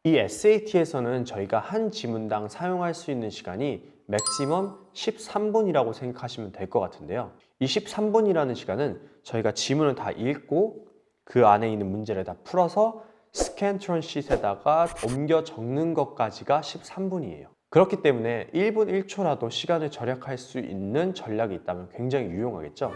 이 SAT에서는 저희가 한 지문당 사용할 수 있는 시간이 맥시멈 13분이라고 생각하시면 될 것 같은데요. 이 13분이라는 시간은 저희가 지문을 다 읽고 그 안에 있는 문제를 다 풀어서 스캔트론 시트에다가 옮겨 적는 것까지가 13분이에요. 그렇기 때문에 1분 1초라도 시간을 절약할 수 있는 전략이 있다면 굉장히 유용하겠죠?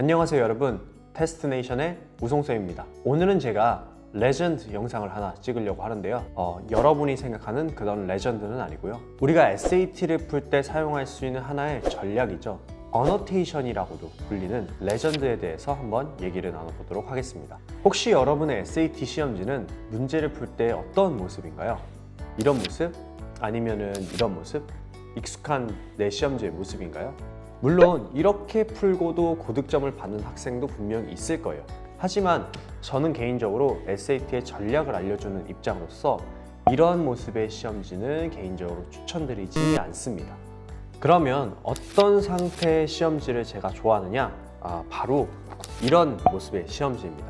안녕하세요 여러분, 테스트네이션의 우송쌤입니다. 오늘은 제가 레전드 영상을 하나 찍으려고 하는데요. 여러분이 생각하는 그런 레전드는 아니고요. 우리가 SAT를 풀 때 사용할 수 있는 하나의 전략이죠. 어노테이션이라고도 불리는 레전드에 대해서 한번 얘기를 나눠보도록 하겠습니다. 혹시 여러분의 SAT 시험지는 문제를 풀 때 어떤 모습인가요? 이런 모습? 아니면은 이런 모습? 익숙한 내 시험지의 모습인가요? 물론 이렇게 풀고도 고득점을 받는 학생도 분명히 있을 거예요. 하지만 저는 개인적으로 SAT의 전략을 알려주는 입장으로서 이런 모습의 시험지는 개인적으로 추천드리지 않습니다. 그러면 어떤 상태의 시험지를 제가 좋아하느냐? 바로 이런 모습의 시험지입니다.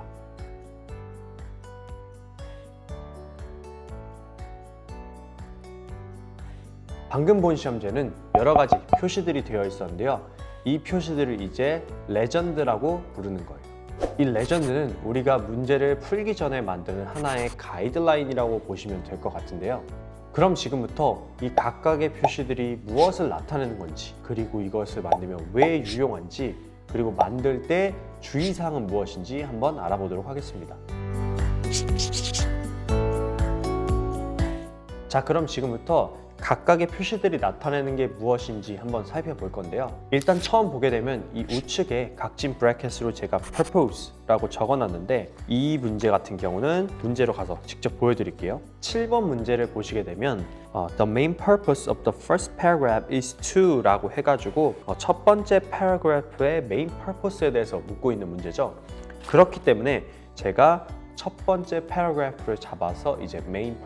방금 본 시험지에는 여러 가지 표시들이 되어 있었는데요. 이 표시들을 이제 레전드라고 부르는 거예요. 이 레전드는 우리가 문제를 풀기 전에 만드는 하나의 가이드라인이라고 보시면 될 것 같은데요. 그럼 지금부터 이 각각의 표시들이 무엇을 나타내는 건지, 그리고 이것을 만들면 왜 유용한지, 그리고 만들 때 주의사항은 무엇인지 한번 알아보도록 하겠습니다. 자, 그럼 지금부터 각각의 표시들이 나타내는 게 무엇인지 한번 살펴볼 건데요. 일단 처음 보게 되면 이 우측에 각진 브래켓으로 제가 purpose라고 적어놨는데 이 문제 같은 경우는 문제로 가서 직접 보여드릴게요. 7번 문제를 보시게 되면 The main purpose of the first paragraph is to 라고 해가지고 첫 번째 paragraph의 main purpose에 대해서 묻고 있는 문제죠. 그렇기 때문에 제가 첫 번째 paragraph를 잡아서 이제 main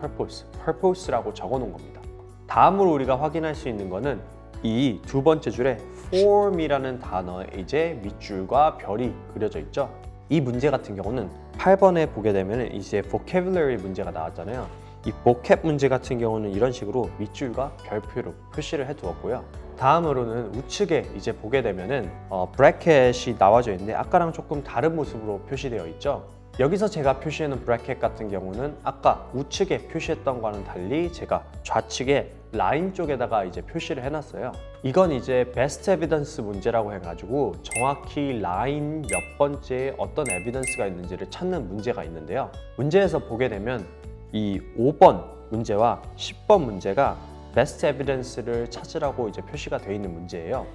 purpose라고 적어놓은 겁니다. 다음으로 우리가 확인할 수 있는 거는 이 두 번째 줄에 form이라는 단어에 이제 밑줄과 별이 그려져 있죠. 이 문제 같은 경우는 8번에 보게 되면 이제 vocabulary 문제가 나왔잖아요. 이 vocab 문제 같은 경우는 이런 식으로 밑줄과 별표로 표시를 해 두었고요. 다음으로는 우측에 이제 보게 되면은 브래켓이 나와져 있는데 아까랑 조금 다른 모습으로 표시되어 있죠. 여기서 제가 표시하는 브래켓 같은 경우는 아까 우측에 표시했던 거와는 달리 제가 좌측에 라인 쪽에다가 이제 표시를 해놨어요. 이건 이제 베스트 에비던스 문제라고 해가지고 정확히 라인 몇 번째에 어떤 에비던스가 있는지를 찾는 문제가 있는데요. 문제에서 보게 되면 이 5번 문제와 10번 문제가 베스트 에비던스를 찾으라고 이제 표시가 되어 있는 문제예요.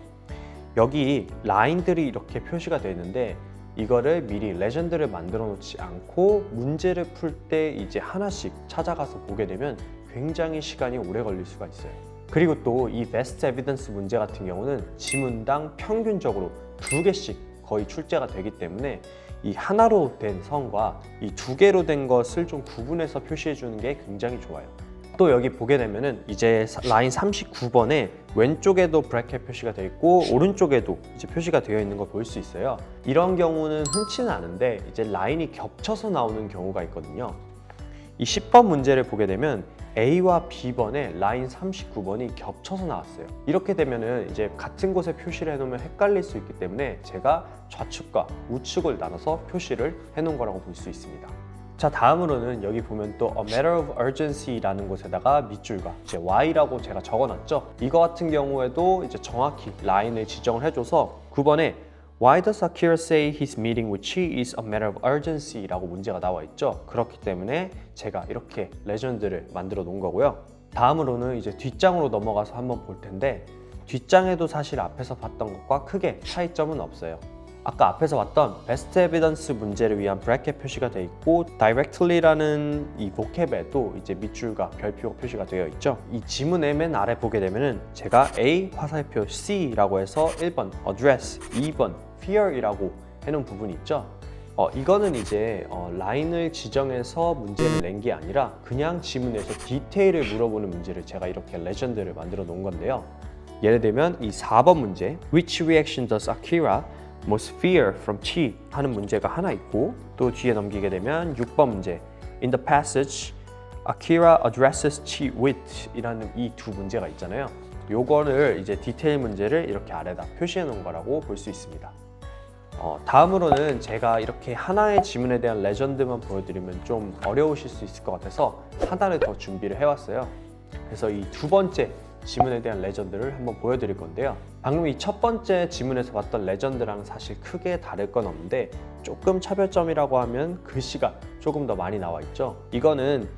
여기 라인들이 이렇게 표시가 되어 있는데 이거를 미리 레전드를 만들어 놓지 않고 문제를 풀 때 이제 하나씩 찾아가서 보게 되면 굉장히 시간이 오래 걸릴 수가 있어요. 그리고 또 이 베스트 에비던스 문제 같은 경우는 지문당 평균적으로 2개씩 거의 출제가 되기 때문에 이 하나로 된 선과 이 2개로 된 것을 좀 구분해서 표시해 주는 게 굉장히 좋아요. 또 여기 보게 되면은 이제 라인 39번에 왼쪽에도 브래켓 표시가 되어 있고 오른쪽에도 이제 표시가 되어 있는 걸 볼 수 있어요. 이런 경우는 흔치는 않은데 이제 라인이 겹쳐서 나오는 경우가 있거든요. 이 10번 문제를 보게 되면 A와 B번에 라인 39번이 겹쳐서 나왔어요. 이렇게 되면은 이제 같은 곳에 표시를 해놓으면 헷갈릴 수 있기 때문에 제가 좌측과 우측을 나눠서 표시를 해놓은 거라고 볼 수 있습니다. 자, 다음으로는 여기 보면 또 A matter of urgency라는 곳에다가 밑줄과 이제 Y라고 제가 적어놨죠. 이거 같은 경우에도 이제 정확히 라인을 지정을 해줘서 9번에 Why does Akira say his meeting with Chi is a matter of urgency? 라고 문제가 나와 있죠. 그렇기 때문에 제가 이렇게 레전드를 만들어 놓은 거고요. 다음으로는 이제 뒷장으로 넘어가서 한번 볼 텐데 뒷장에도 사실 앞에서 봤던 것과 크게 차이점은 없어요. 아까 앞에서 봤던 베스트 에비던스 문제를 위한 브래켓 표시가 되어 있고 directly라는 이 vocab에도 이제 밑줄과 별표 표시가 되어 있죠. 이 지문의 맨 아래 보게 되면은 제가 A 화살표 C라고 해서 1번 address, 2번 fear이라고 해놓은 부분이 있죠. 이거는 이제 라인을 지정해서 문제를 낸 게 아니라 그냥 지문에서 디테일을 물어보는 문제를 제가 이렇게 레전드를 만들어 놓은 건데요. 예를 들면 이 4번 문제 Which reaction does Akira sphere from tea 하는 문제가 하나 있고 또 뒤에 넘기게 되면 6번 문제 In the passage, Akira addresses tea with 이라는 이 두 문제가 있잖아요. 요거를 이제 디테일 문제를 이렇게 아래다 표시해 놓은 거라고 볼 수 있습니다. 다음으로는 제가 이렇게 하나의 지문에 대한 레전드만 보여드리면 좀 어려우실 수 있을 것 같아서 하나를 더 준비를 해왔어요. 그래서 이 두 번째 지문에 대한 레전드를 한번 보여드릴 건데요. 방금 이 첫 번째 지문에서 봤던 레전드랑 사실 크게 다를 건 없는데 조금 차별점이라고 하면 글씨가 조금 더 많이 나와 있죠. 이거는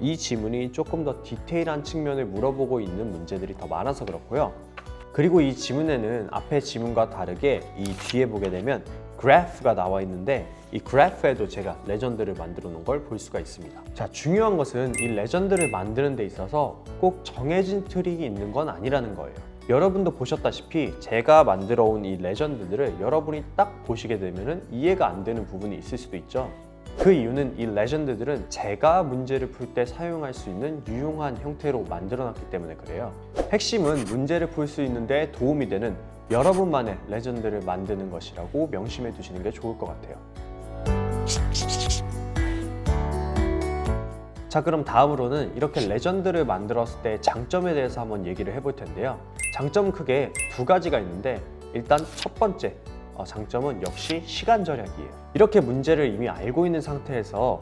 이 지문이 조금 더 디테일한 측면을 물어보고 있는 문제들이 더 많아서 그렇고요. 그리고 이 지문에는 앞에 지문과 다르게 이 뒤에 보게 되면 그래프가 나와 있는데 이 그래프에도 제가 레전드를 만들어 놓은 걸 볼 수가 있습니다. 자, 중요한 것은 이 레전드를 만드는 데 있어서 꼭 정해진 트릭이 있는 건 아니라는 거예요. 여러분도 보셨다시피 제가 만들어 온 이 레전드들을 여러분이 딱 보시게 되면 이해가 안 되는 부분이 있을 수도 있죠. 그 이유는 이 레전드들은 제가 문제를 풀 때 사용할 수 있는 유용한 형태로 만들어 놨기 때문에 그래요. 핵심은 문제를 풀 수 있는데 도움이 되는 여러분만의 레전드를 만드는 것이라고 명심해 두시는 게 좋을 것 같아요. 자, 그럼 다음으로는 이렇게 레전드를 만들었을 때 장점에 대해서 한번 얘기를 해볼 텐데요. 장점은 크게 두 가지가 있는데 일단 첫 번째 장점은 역시 시간 절약이에요. 이렇게 문제를 이미 알고 있는 상태에서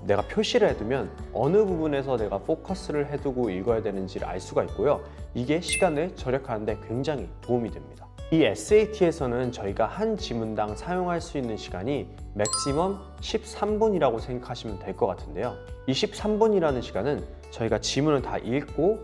내가 표시를 해두면 어느 부분에서 내가 포커스를 해두고 읽어야 되는지를 알 수가 있고요. 이게 시간을 절약하는데 굉장히 도움이 됩니다. 이 SAT에서는 저희가 한 지문당 사용할 수 있는 시간이 맥시멈 13분이라고 생각하시면 될 것 같은데요. 이 13분이라는 시간은 저희가 지문을 다 읽고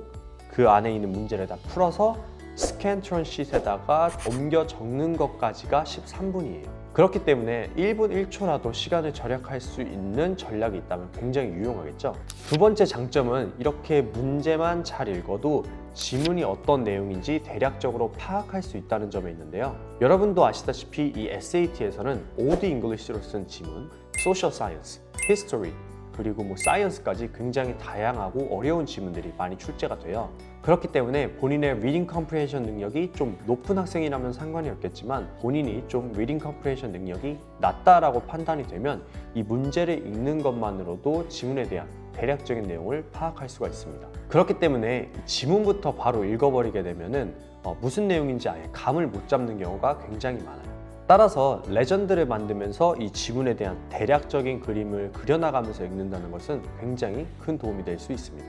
그 안에 있는 문제를 다 풀어서 스캔트론 쉿에다가 옮겨 적는 것까지가 13분이에요. 그렇기 때문에 1분 1초라도 시간을 절약할 수 있는 전략이 있다면 굉장히 유용하겠죠. 두 번째 장점은 이렇게 문제만 잘 읽어도 지문이 어떤 내용인지 대략적으로 파악할 수 있다는 점에 있는데요. 여러분도 아시다시피 이 SAT에서는 Old English로 쓴 지문, Social Science, History, 그리고 사이언스까지 굉장히 다양하고 어려운 지문들이 많이 출제가 돼요. 그렇기 때문에 본인의 Reading Comprehension 능력이 좀 높은 학생이라면 상관이 없겠지만 본인이 좀 Reading Comprehension 능력이 낮다라고 판단이 되면 이 문제를 읽는 것만으로도 지문에 대한 대략적인 내용을 파악할 수가 있습니다. 그렇기 때문에 지문부터 바로 읽어버리게 되면은 무슨 내용인지 아예 감을 못 잡는 경우가 굉장히 많아요. 따라서 레전드를 만들면서 이 지문에 대한 대략적인 그림을 그려나가면서 읽는다는 것은 굉장히 큰 도움이 될 수 있습니다.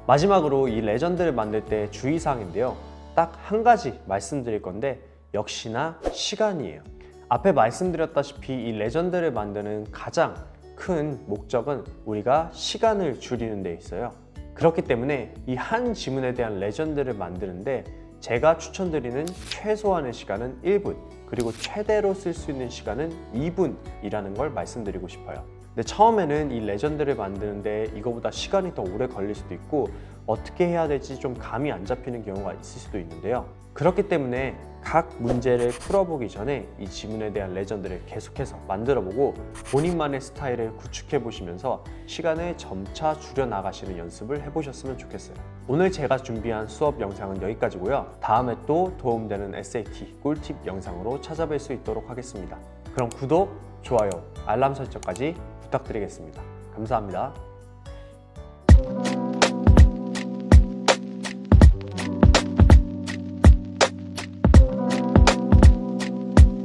마지막으로 이 레전드를 만들 때 주의사항인데요. 딱 한 가지 말씀드릴 건데 역시나 시간이에요. 앞에 말씀드렸다시피 이 레전드를 만드는 가장 큰 목적은 우리가 시간을 줄이는 데 있어요. 그렇기 때문에 이 한 지문에 대한 레전드를 만드는데 제가 추천드리는 최소한의 시간은 1분, 그리고 최대로 쓸 수 있는 시간은 2분이라는 걸 말씀드리고 싶어요. 근데 처음에는 이 레전드를 만드는데 이거보다 시간이 더 오래 걸릴 수도 있고 어떻게 해야 될지 좀 감이 안 잡히는 경우가 있을 수도 있는데요. 그렇기 때문에 각 문제를 풀어보기 전에 이 지문에 대한 레전드를 계속해서 만들어보고 본인만의 스타일을 구축해 보시면서 시간을 점차 줄여 나가시는 연습을 해보셨으면 좋겠어요. 오늘 제가 준비한 수업 영상은 여기까지고요. 다음에 또 도움되는 SAT 꿀팁 영상으로 찾아뵐 수 있도록 하겠습니다. 그럼 구독, 좋아요, 알람 설정까지 부탁드리겠습니다. 감사합니다.